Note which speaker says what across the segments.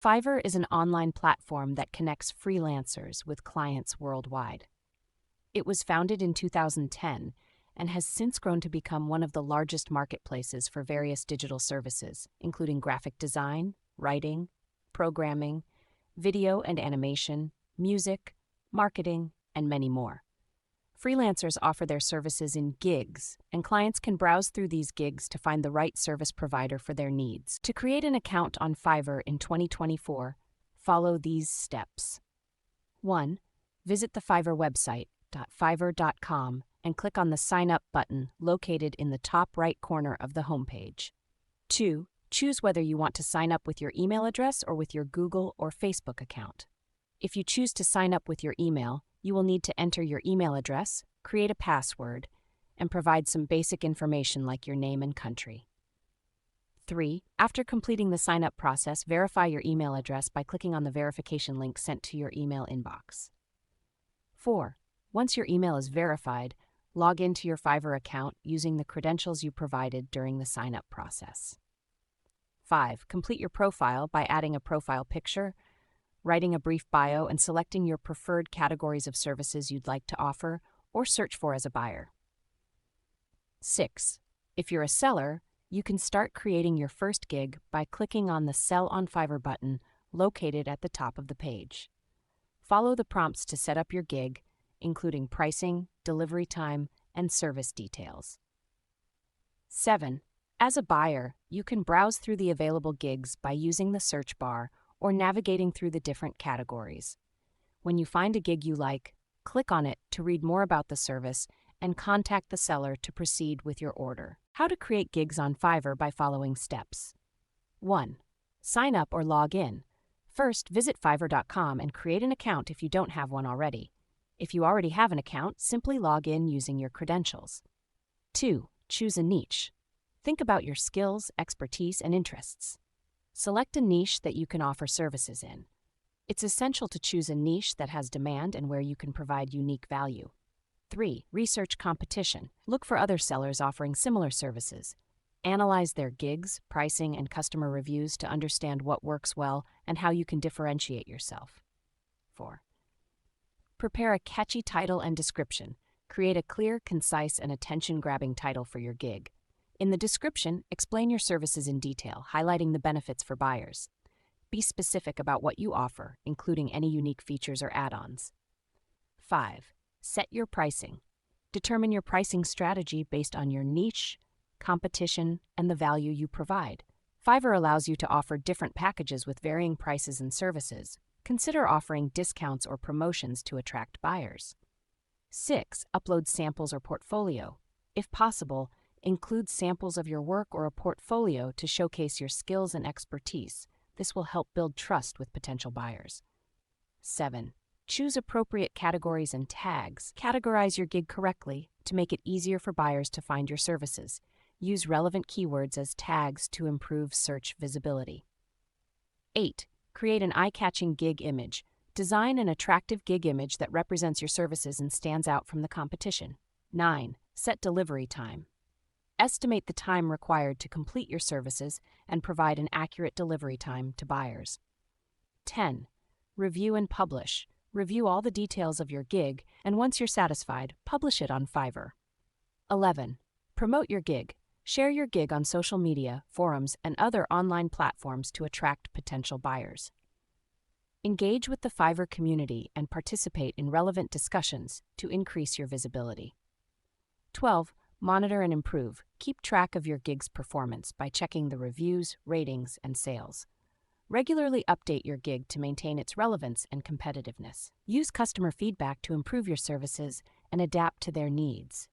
Speaker 1: Fiverr is an online platform that connects freelancers with clients worldwide. It was founded in 2010 and has since grown to become one of the largest marketplaces for various digital services, including graphic design, writing, programming, video and animation, music, marketing, and many more. Freelancers offer their services in gigs, and clients can browse through these gigs to find the right service provider for their needs. To create an account on Fiverr in 2024, follow these steps. 1. Visit the Fiverr website, .fiverr.com, and click on the Sign Up button located in the top right corner of the homepage. 2. Choose whether you want to sign up with your email address or with your Google or Facebook account. If you choose to sign up with your email, you will need to enter your email address, create a password, and provide some basic information like your name and country. 3. After completing the sign-up process, verify your email address by clicking on the verification link sent to your email inbox. 4. Once your email is verified, log into your Fiverr account using the credentials you provided during the sign-up process. 5. Complete your profile by adding a profile picture, writing a brief bio, and selecting your preferred categories of services you'd like to offer or search for as a buyer. 6. If you're a seller, you can start creating your first gig by clicking on the Sell on Fiverr button located at the top of the page. Follow the prompts to set up your gig, including pricing, delivery time, and service details. 7. As a buyer, you can browse through the available gigs by using the search bar or navigating through the different categories. When you find a gig you like, click on it to read more about the service and contact the seller to proceed with your order. How to create gigs on Fiverr by following steps. 1. Sign up or log in. First, visit Fiverr.com and create an account if you don't have one already. If you already have an account, simply log in using your credentials. 2. Choose a niche. Think about your skills, expertise, and interests. Select a niche that you can offer services in. It's essential to choose a niche that has demand and where you can provide unique value. 3. Research competition. Look for other sellers offering similar services. Analyze their gigs, pricing, and customer reviews to understand what works well and how you can differentiate yourself. 4. Prepare a catchy title and description. Create a clear, concise, and attention-grabbing title for your gig. In the description, explain your services in detail, highlighting the benefits for buyers. Be specific about what you offer, including any unique features or add-ons. 5. Set your pricing. Determine your pricing strategy based on your niche, competition, and the value you provide. Fiverr allows you to offer different packages with varying prices and services. Consider offering discounts or promotions to attract buyers. 6. Upload samples or portfolio. If possible, include samples of your work or a portfolio to showcase your skills and expertise. This will help build trust with potential buyers. 7. Choose appropriate categories and tags. Categorize your gig correctly to make it easier for buyers to find your services. Use relevant keywords as tags to improve search visibility. 8. Create an eye-catching gig image. Design an attractive gig image that represents your services and stands out from the competition. 9. Set delivery time. Estimate the time required to complete your services and provide an accurate delivery time to buyers. 10. Review and publish. Review all the details of your gig, and once you're satisfied, publish it on Fiverr. 11. Promote your gig. Share your gig on social media, forums, and other online platforms to attract potential buyers. Engage with the Fiverr community and participate in relevant discussions to increase your visibility. 12. Monitor and improve. Keep track of your gig's performance by checking the reviews, ratings, and sales. Regularly update your gig to maintain its relevance and competitiveness. Use customer feedback to improve your services and adapt to their needs.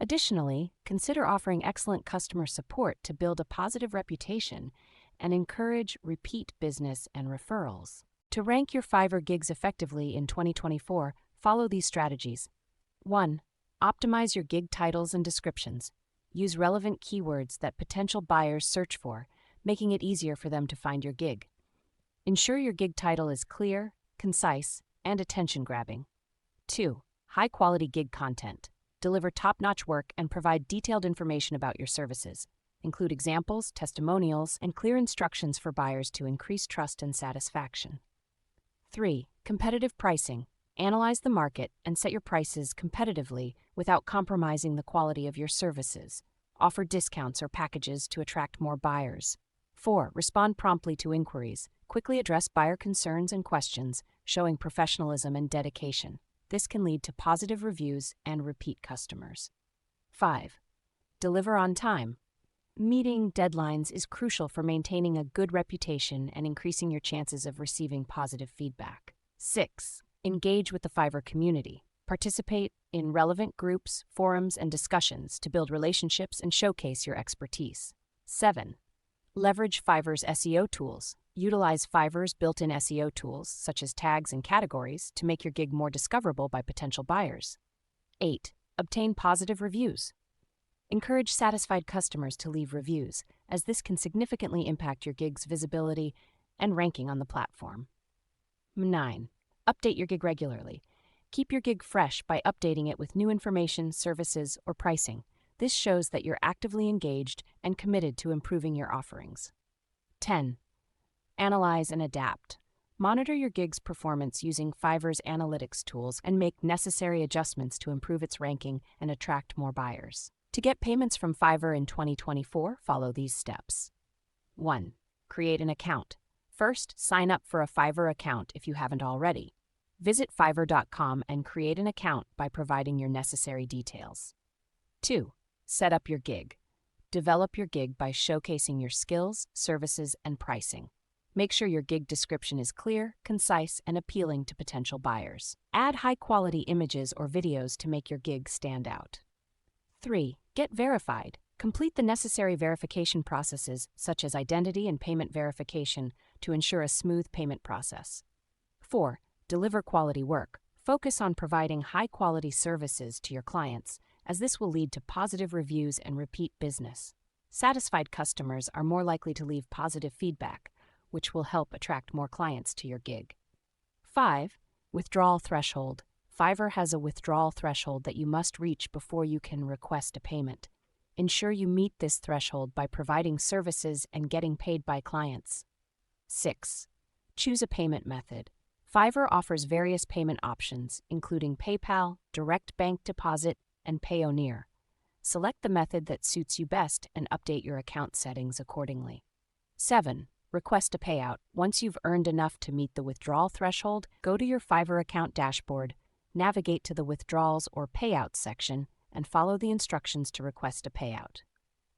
Speaker 1: Additionally, consider offering excellent customer support to build a positive reputation and encourage repeat business and referrals. To rank your Fiverr gigs effectively in 2024, follow these strategies. 1. Optimize your gig titles and descriptions. Use relevant keywords that potential buyers search for, making it easier for them to find your gig. Ensure your gig title is clear, concise, and attention-grabbing. 2. High-quality gig content. Deliver top-notch work and provide detailed information about your services. Include examples, testimonials, and clear instructions for buyers to increase trust and satisfaction. 3. Competitive pricing. Analyze the market and set your prices competitively without compromising the quality of your services. Offer discounts or packages to attract more buyers. 4. Respond promptly to inquiries. Quickly address buyer concerns and questions, showing professionalism and dedication. This can lead to positive reviews and repeat customers. 5. Deliver on time. Meeting deadlines is crucial for maintaining a good reputation and increasing your chances of receiving positive feedback. 6. Engage with the Fiverr community. Participate in relevant groups, forums, and discussions to build relationships and showcase your expertise. 7. Leverage Fiverr's SEO tools. Utilize Fiverr's built-in SEO tools, such as tags and categories, to make your gig more discoverable by potential buyers. 8. Obtain positive reviews. Encourage satisfied customers to leave reviews, as this can significantly impact your gig's visibility and ranking on the platform. 9. Update your gig regularly. Keep your gig fresh by updating it with new information, services, or pricing. This shows that you're actively engaged and committed to improving your offerings. 10. Analyze and adapt. Monitor your gig's performance using Fiverr's analytics tools and make necessary adjustments to improve its ranking and attract more buyers. To get payments from Fiverr in 2024, follow these steps. 1. Create an account. First, sign up for a Fiverr account if you haven't already. Visit Fiverr.com and create an account by providing your necessary details. 2. Set up your gig. Develop your gig by showcasing your skills, services, and pricing. Make sure your gig description is clear, concise, and appealing to potential buyers. Add high-quality images or videos to make your gig stand out. 3. Get verified. Complete the necessary verification processes, such as identity and payment verification, to ensure a smooth payment process. 4. Deliver quality work. Focus on providing high-quality services to your clients, as this will lead to positive reviews and repeat business. Satisfied customers are more likely to leave positive feedback, which will help attract more clients to your gig. 5. Withdrawal threshold. Fiverr has a withdrawal threshold that you must reach before you can request a payment. Ensure you meet this threshold by providing services and getting paid by clients. 6. Choose a payment method. Fiverr offers various payment options, including PayPal, direct bank deposit, and Payoneer. Select the method that suits you best and update your account settings accordingly. 7. Request a payout. Once you've earned enough to meet the withdrawal threshold, go to your Fiverr account dashboard, navigate to the Withdrawals or Payouts section, and follow the instructions to request a payout.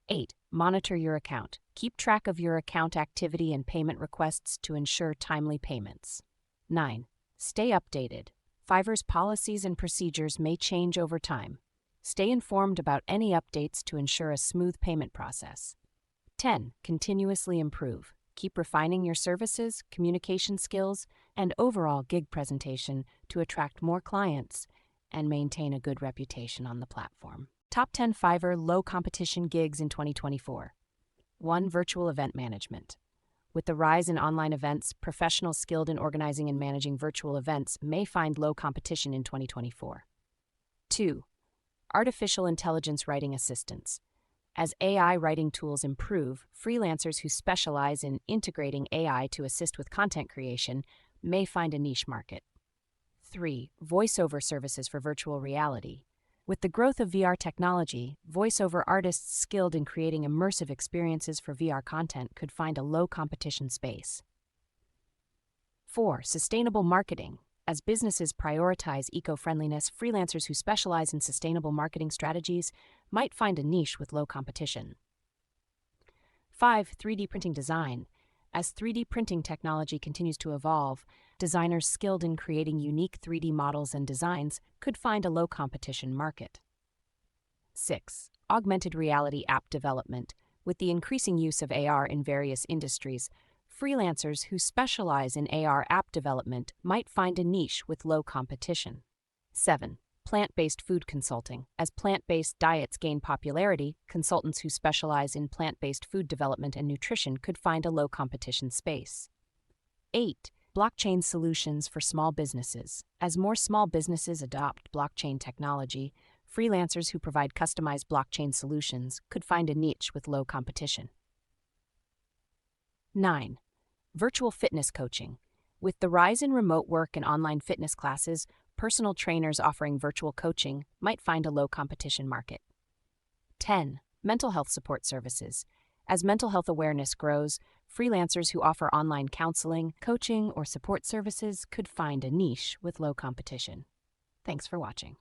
Speaker 1: 8. Monitor your account. Keep track of your account activity and payment requests to ensure timely payments. 9. Stay updated. Fiverr's policies and procedures may change over time. Stay informed about any updates to ensure a smooth payment process. 10. Continuously improve. Keep refining your services, communication skills, and overall gig presentation to attract more clients and maintain a good reputation on the platform. Top 10 Fiverr low-competition gigs in 2024. 1. Virtual event management. With the rise in online events, professionals skilled in organizing and managing virtual events may find low competition in 2024. 2. Artificial intelligence writing assistants. As AI writing tools improve, freelancers who specialize in integrating AI to assist with content creation may find a niche market. 3. Voiceover services for virtual reality. With the growth of VR technology, voiceover artists skilled in creating immersive experiences for VR content could find a low-competition space. 4. Sustainable marketing. As businesses prioritize eco-friendliness, freelancers who specialize in sustainable marketing strategies might find a niche with low competition. 5. 3D printing design. As 3D printing technology continues to evolve, designers skilled in creating unique 3D models and designs could find a low-competition market. 6. Augmented reality app development. With the increasing use of AR in various industries, freelancers who specialize in AR app development might find a niche with low competition. 7. Plant-based food consulting. As plant-based diets gain popularity, consultants who specialize in plant-based food development and nutrition could find a low-competition space. 8. Blockchain solutions for small businesses. As more small businesses adopt blockchain technology, Freelancers who provide customized blockchain solutions could find a niche with low competition. 9. Virtual fitness coaching. With the rise in remote work and online fitness classes, personal trainers offering virtual coaching might find a low competition market. 10. Mental health support services. As mental health awareness grows, freelancers who offer online counseling, coaching, or support services could find a niche with low competition. Thanks for watching.